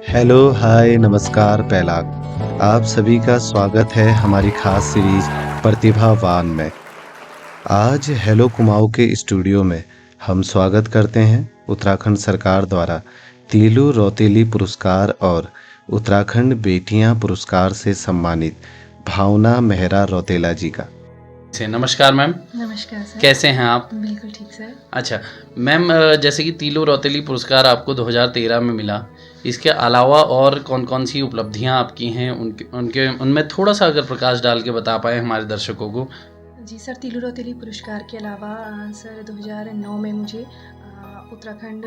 Hello, हाय, नमस्कार, पहलाग। आप सभी का स्वागत है हमारी खास सीरीज प्रतिभावान में। आज हेलो कुमाऊँ के स्टूडियो में हम स्वागत करते हैं उत्तराखंड सरकार द्वारा तीलू रौतेली पुरस्कार और उत्तराखंड बेटियां पुरस्कार से सम्मानित भावना मेहरा रौतेला जी का। नमस्कार मैम। नमस्कार सर। कैसे हैं आप? बिल्कुल ठीक सर। अच्छा मैम, जैसे कि तीलू रौतेली पुरस्कार आपको 2013 में मिला, इसके अलावा और कौन कौन सी उपलब्धियां आपकी हैं उनके उनमें थोड़ा सा अगर प्रकाश डाल के बता पाएँ हमारे दर्शकों को। जी सर, तीलू रौतेली पुरस्कार के अलावा सर 2009 में मुझे उत्तराखंड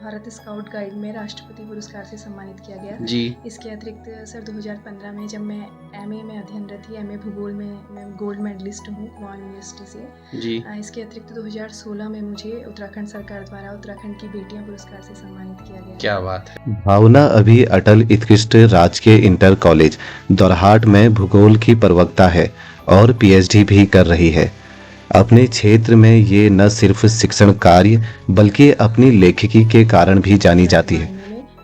भारत स्काउट गाइड में राष्ट्रपति पुरस्कार से सम्मानित किया गया जी। इसके अतिरिक्त सर 2015 में जब मैं एमए में अध्ययनरत थी, एमए भूगोल में मैं गोल्ड मेडलिस्ट हूँ कुमाऊँ यूनिवर्सिटी से जी। इसके अतिरिक्त 2016 में मुझे उत्तराखंड सरकार द्वारा उत्तराखंड की बेटियां पुरस्कार से सम्मानित किया गया। क्या बात है। भावना अभी अटल उत्कृष्ट राजकीय इंटर कॉलेज दोरहाट में भूगोल की प्रवक्ता है और पीएचडी भी कर रही है। अपने क्षेत्र में ये न सिर्फ शिक्षण कार्य बल्कि अपनी लेखकी के कारण भी जानी जाती है।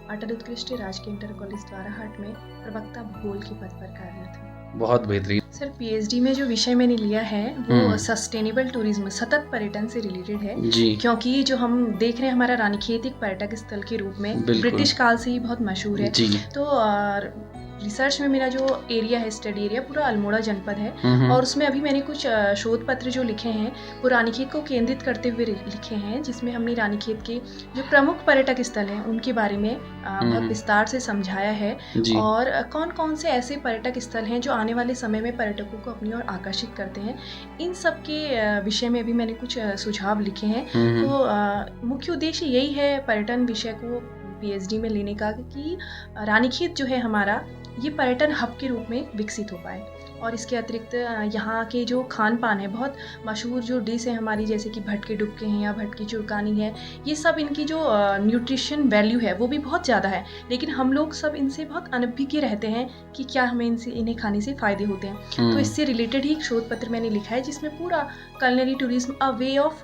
अटल उत्कृष्ट राजकीय इंटर कॉलेज द्वाराहाट में प्रवक्ता भूगोल के पद पर कार्यरत हूँ। बहुत बेहतरीन सर, पीएचडी में जो विषय मैंने लिया है वो सस्टेनेबल टूरिज्म, सतत पर्यटन से रिलेटेड है जी। क्योंकि जो हम देख रहे हैं हमारा रानीखेत एक पर्यटक स्थल के रूप में ब्रिटिश काल से ही बहुत मशहूर है जी। तो रिसर्च में मेरा जो एरिया है, स्टडी एरिया पूरा अल्मोड़ा जनपद है और उसमें अभी मैंने कुछ शोध पत्र जो लिखे हैं वो रानीखेत को केंद्रित करते हुए लिखे हैं, जिसमें हमने रानीखेत के जो प्रमुख पर्यटक स्थल हैं उनके बारे में बहुत विस्तार से समझाया है और कौन कौन से ऐसे पर्यटक स्थल हैं जो आने वाले समय में पर्यटकों को अपनी ओर आकर्षित करते हैं। इन सब के विषय में भी मैंने कुछ सुझाव लिखे हैं। तो मुख्य उद्देश्य यही है पर्यटन विषय को पीएचडी में लेने का कि रानीखेत जो है हमारा ये पर्यटन हब के रूप में विकसित हो पाए। और इसके अतिरिक्त यहाँ के जो खान पान है, बहुत मशहूर जो डिश है हमारी, जैसे कि भटके डुबके हैं या भटकी चुरकानी है, ये सब इनकी जो न्यूट्रिशन वैल्यू है वो भी बहुत ज़्यादा है, लेकिन हम लोग सब इनसे बहुत अनभिज्ञ रहते हैं कि क्या हमें इन्हें खाने से फ़ायदे होते हैं। तो इससे रिलेटेड ही एक शोध पत्र मैंने लिखा है जिसमें पूरा culinary tourism a way of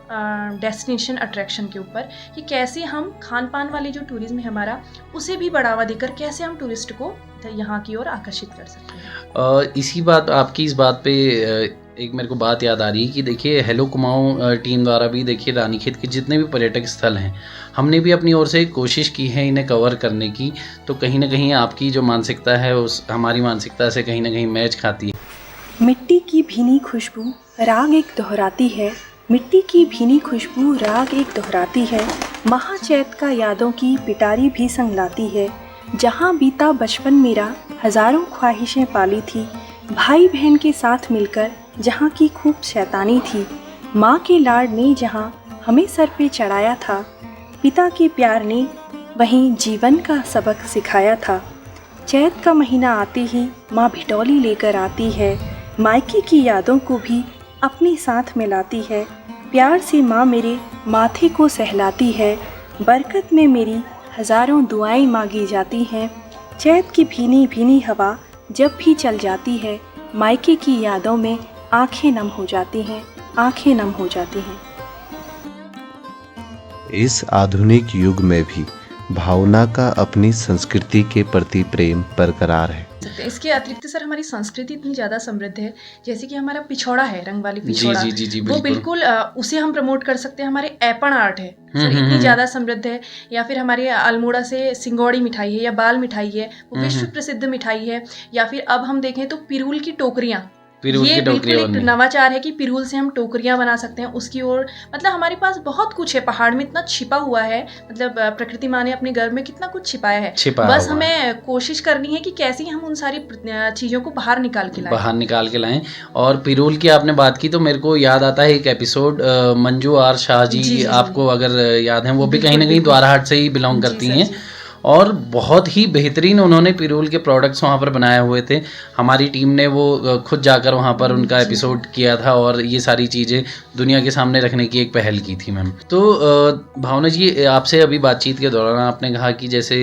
destination attraction के ऊपर कि कैसे हम खान पान वाले जो टूरिज्म है हमारा उसे भी बढ़ावा देकर कैसे हम टूरिस्ट को यहाँ की ओर आकर्षित कर सकते हैं। इसी बात आपकी इस बात पे एक मेरे को बात याद आ रही है कि देखिए हेलो कुमाऊँ टीम द्वारा भी देखिए रानीखेत के जितने भी पर्यटक स्थल हैं हमने भी अपनी ओर से कोशिश की है इन्हें कवर करने की। तो कहीं ना कहीं आपकी जो मानसिकता है उस हमारी मानसिकता से कहीं ना कहीं मैच खाती है। मिट्टी की भीनी खुशबू राग एक दोहराती है, मिट्टी की भीनी खुशबू राग एक दोहराती है, महाचैत का यादों की पिटारी भी संग लाती है। जहाँ बीता बचपन मेरा हज़ारों ख्वाहिशें पाली थी, भाई बहन के साथ मिलकर जहाँ की खूब शैतानी थी, माँ के लाड ने जहाँ हमें सर पे चढ़ाया था, पिता के प्यार ने वहीं जीवन का सबक सिखाया था। चैत का महीना आते ही माँ भिटौली लेकर आती है, मायके की यादों को भी अपने साथ मिलाती है। प्यार से माँ मेरे माथे को सहलाती है, बरकत में मेरी हज़ारों दुआएं मांगी जाती हैं। चैत की भीनी भीनी हवा जब भी चल जाती है, मायके की यादों में आंखें नम हो जाती हैं, आंखें नम हो जाती हैं। इस आधुनिक युग में भी भावना का अपनी संस्कृति के प्रति प्रेम बरकरार है। इसके अतिरिक्त सर हमारी संस्कृति इतनी ज़्यादा समृद्ध है, जैसे कि हमारा पिछौड़ा है, रंग वाली पिछौड़ा, जी, वो बिल्कुल उसे हम प्रमोट कर सकते हैं। हमारे ऐपण आर्ट है सर इतनी ज़्यादा समृद्ध है। या फिर हमारे अल्मोड़ा से सिंगौड़ी मिठाई है या बाल मिठाई है, वो विश्व प्रसिद्ध मिठाई है। या फिर अब हम देखें तो पिरूल की टोकरियाँ, ये बिल्कुल एक नवाचार है कि पिरूल से हम टोकरियां बना सकते हैं। उसकी ओर मतलब हमारे पास बहुत कुछ है, पहाड़ में इतना छिपा हुआ है, मतलब प्रकृति माँ ने अपने गर्भ में कितना कुछ छिपाया है, बस हमें कोशिश करनी है कि कैसे हम उन सारी चीज़ों को बाहर निकाल के लाएं। और पिरूल की आपने बात की तो मेरे को याद आता है एक एपिसोड, मंजू आर शाह जी आपको अगर याद है, वो भी कहीं ना कहीं द्वाराहाट से ही बिलोंग करती हैं और बहुत ही बेहतरीन उन्होंने पिरूल के प्रोडक्ट्स वहाँ पर बनाए हुए थे। हमारी टीम ने वो खुद जाकर वहाँ पर उनका एपिसोड किया था और ये सारी चीज़ें दुनिया के सामने रखने की एक पहल की थी मैम। तो भावना जी, आपसे अभी बातचीत के दौरान आपने कहा कि जैसे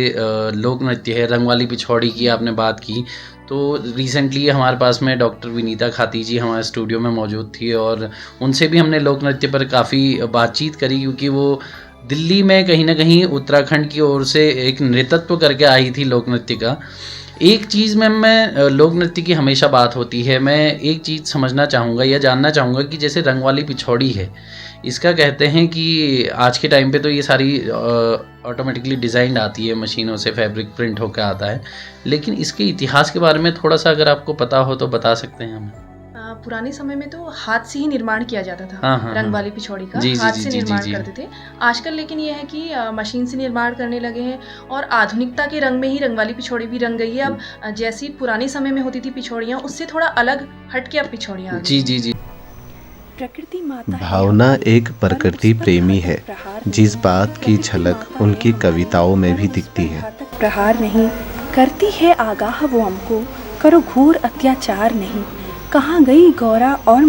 लोक नृत्य है, रंग वाली पिछौड़ी की आपने बात की, तो रिसेंटली हमारे पास में डॉक्टर विनीता खाती जी हमारे स्टूडियो में मौजूद थी और उनसे भी हमने लोक नृत्य पर काफ़ी बातचीत करी, क्योंकि वो दिल्ली में कहीं ना कहीं उत्तराखंड की ओर से एक नृतत्व करके आई थी लोक नृत्य का। एक चीज़ में मैं लोक नृत्य की हमेशा बात होती है, मैं एक चीज़ समझना चाहूँगा या जानना चाहूँगा कि जैसे रंग वाली पिछौड़ी है, इसका कहते हैं कि आज के टाइम पे तो ये सारी ऑटोमेटिकली डिज़ाइंड आती है, मशीनों से फैब्रिक प्रिंट होकर आता है, लेकिन इसके इतिहास के बारे में थोड़ा सा अगर आपको पता हो तो बता सकते हैं हमें। पुराने समय में तो हाथ से ही निर्माण किया जाता था। हाँ, रंग वाली पिछौड़ी का जी, हाथ जी, से जी, निर्माण जी, जी। करते थे। आजकल लेकिन ये है कि मशीन से निर्माण करने लगे हैं और आधुनिकता के रंग में ही रंग वाली पिछौड़ी भी रंग गई है। अब जैसी पुराने समय में होती थी पिछौड़ियाँ, उससे थोड़ा अलग हटके अब पिछौड़ियाँ आ गई। जी जी जी। प्रकृति माता है भावना हमारी, एक प्रकृति पर उस पर प्रेमी घातक है, प्रहार जिस नहीं। बात की प्रकृति झलक माता उनकी है हमारी, कविताओं में पर भी उस दिखती पर है। घातक प्रहार नहीं करती है आगाह वो हमको, करो घोर अत्याचार नहीं। कहाँ गई गौरा और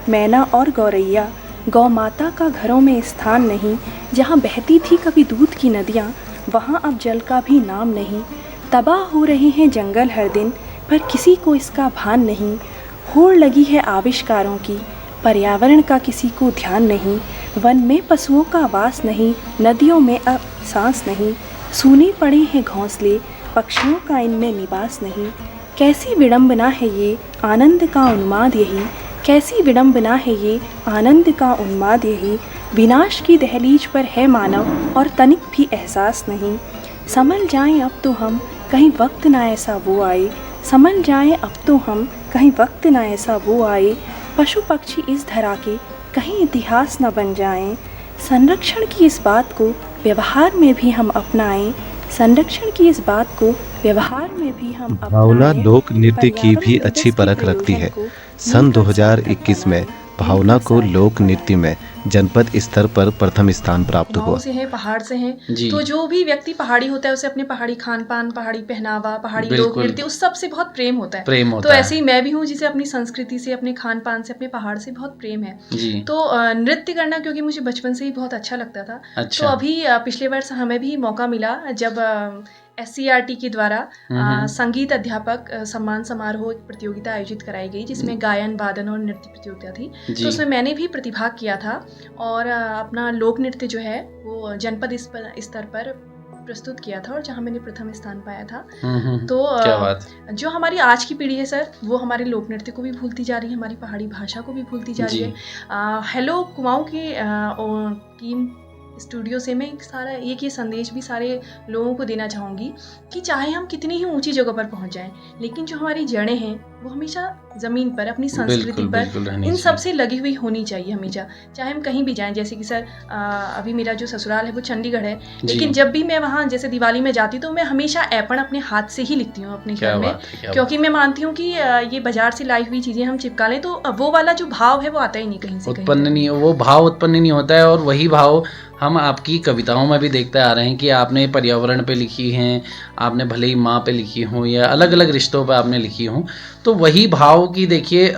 मैना और गौरैया, गौ माता का घरों में स्थान नहीं। जहाँ बहती थी कभी दूध की नदियाँ, वहाँ अब जल का भी नाम नहीं। तबाह हो रहे हैं जंगल हर दिन, पर किसी को इसका भान नहीं। होड़ लगी है आविष्कारों की, पर्यावरण का किसी को ध्यान नहीं। वन में पशुओं का वास नहीं, नदियों में अब सांस नहीं। सूने पड़े हैं घोंसले, पक्षियों का इनमें निवास नहीं। कैसी विडंबना है ये, आनंद का उन्माद यही। कैसी विडंबना है ये, आनंद का उन्माद यही। विनाश की दहलीज पर है मानव और तनिक भी एहसास नहीं। संभल जाएं अब तो हम, कहीं वक्त ना ऐसा वो आए। संभल जाएं अब तो हम, कहीं वक्त ना ऐसा वो आए। पशु पक्षी इस धरा के कहीं इतिहास न बन जाएं। संरक्षण की इस बात को व्यवहार में भी हम अपनाएं। संरक्षण की इस बात को व्यवहार में भी हम भावना अपनाएं। लोक नृत्य की भी पर्यावरण अच्छी दिवस के परख रखती है। प्रयोजन को सन मिलकर 2021 में भावना को लोक नृत्य में जनपद स्तर पर प्रथम स्थान प्राप्त हुआ। गाँव से है, पहाड़ से हैं, जी। तो जो भी व्यक्ति पहाड़ी होता है उसे अपने पहाड़ी खान पान, पहाड़ी पहनावा, पहाड़ी लोक बिल्कुल। नृत्य, उस सब से बहुत प्रेम होता है। प्रेम तो होता है। ऐसे ही मैं भी हूँ जिसे अपनी संस्कृति से, अपने खान पान से, अपने पहाड़ से बहुत प्रेम है। जी। तो नृत्य करना क्योंकि मुझे बचपन से ही बहुत अच्छा लगता था। अच्छा। तो अभी पिछले वर्ष हमें भी मौका मिला जब SCERT के द्वारा संगीत अध्यापक सम्मान समारोह एक प्रतियोगिता आयोजित कराई गई, जिसमें गायन, वादन और नृत्य प्रतियोगिता थी। जी। तो उसमें मैंने भी प्रतिभाग किया था और अपना लोक नृत्य जो है वो जनपद स्तर पर प्रस्तुत किया था और जहाँ मैंने प्रथम स्थान पाया था। तो क्या बात। जो हमारी आज की पीढ़ी है सर, वो हमारे लोक नृत्य को भी भूलती जा रही है, हमारी पहाड़ी भाषा को भी भूलती जा रही जी। है। हेलो कुमाऊँ की टीम स्टूडियो से मैं एक ये संदेश भी सारे लोगों को देना चाहूँगी कि चाहे हम कितनी ही ऊंची जगह पर पहुँच जाएं, लेकिन जो हमारी जड़ें हैं वो हमेशा ज़मीन पर, अपनी संस्कृति बिल्कुल, पर, बिल्कुल रहनी इन चाहिए। सब से लगी हुई होनी चाहिए हमेशा। चाहे हम कहीं भी जाएं, जैसे कि सर अभी मेरा जो ससुराल है वो चंडीगढ़ है, लेकिन जब भी मैं वहाँ जैसे दिवाली में जाती तो मैं हमेशा ऐपण अपने हाथ से ही लिखती हूँ अपने घर में, क्योंकि मैं मानती हूँ कि ये बाजार से लाई हुई चीज़ें हम चिपका लें तो वो वाला जो भाव है वो आता ही नहीं कहीं से, उत्पन्न नहीं, वो भाव उत्पन्न नहीं होता है। और वही भाव हम आपकी कविताओं में भी देखते आ रहे हैं कि आपने पर्यावरण पे लिखी हैं, आपने भले ही माँ पे लिखी हों या अलग अलग रिश्तों पे आपने लिखी हों, तो वही भाव की देखिए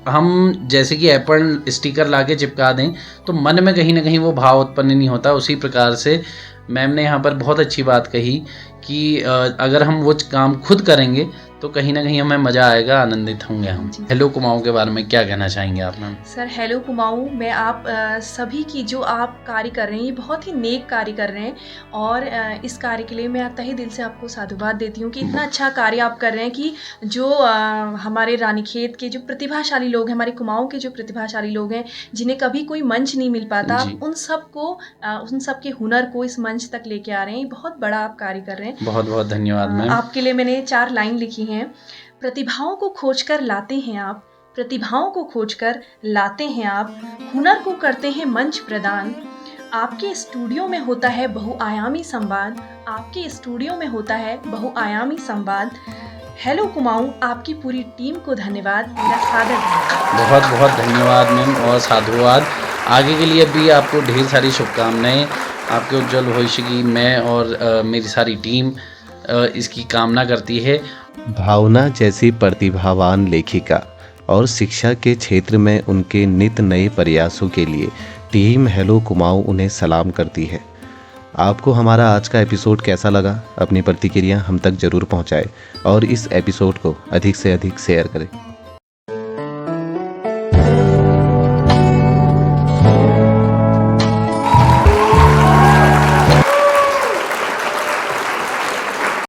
हम जैसे कि एप्पल स्टिकर लाके चिपका दें तो मन में कहीं ना कहीं वो भाव उत्पन्न नहीं होता। उसी प्रकार से मैम ने यहाँ पर बहुत अच्छी बात कही कि अगर हम वो काम खुद करेंगे तो कहीं ना कहीं हमें मज़ा आएगा, आनंदित होंगे हम। हेलो कुमाऊँ के बारे में क्या कहना चाहेंगे आप मैम? सर हेलो कुमाऊँ, मैं आप सभी की जो आप कार्य कर रहे हैं ये बहुत ही नेक कार्य कर रहे हैं और इस कार्य के लिए मैं तहे दिल से आपको साधुवाद देती हूँ कि इतना अच्छा कार्य आप कर रहे हैं कि जो हमारे रानीखेत के जो प्रतिभाशाली लोग हैं, हमारे कुमाऊँ के जो प्रतिभाशाली लोग हैं, जिन्हें कभी कोई मंच नहीं मिल पाता, आप उन सब के हुनर को इस मंच तक लेके आ रहे हैं। बहुत बड़ा आप कार्य कर रहे हैं, बहुत बहुत धन्यवाद मैम। आपके लिए मैंने 4 लाइन लिखी हैं। प्रतिभाओं को खोजकर लाते हैं आप, प्रतिभाओं को खोजकर लाते हैं आप, हुनर को करते हैं मंच प्रदान। आपके स्टूडियो में होता है बहुआयामी संवाद, आपके स्टूडियो में होता है बहुआयामी संवाद। हेलो कुमाऊँ, आपकी पूरी टीम को धन्यवाद, मेरा सादर धन्यवाद। बहुत बहुत धन्यवाद मैम और साधुवाद। आगे के लिए भी आपको ढेर सारी शुभकामनाएं, आपके उज्जवल भविष्य की मैं और मेरी सारी टीम इसकी कामना करती है। भावना जैसी प्रतिभावान लेखिका और शिक्षा के क्षेत्र में उनके नित नए प्रयासों के लिए टीम हेलो कुमाऊँ उन्हें सलाम करती है। आपको हमारा आज का एपिसोड कैसा लगा? अपनी प्रतिक्रिया हम तक ज़रूर पहुंचाएं और इस एपिसोड को अधिक से अधिक शेयर करें।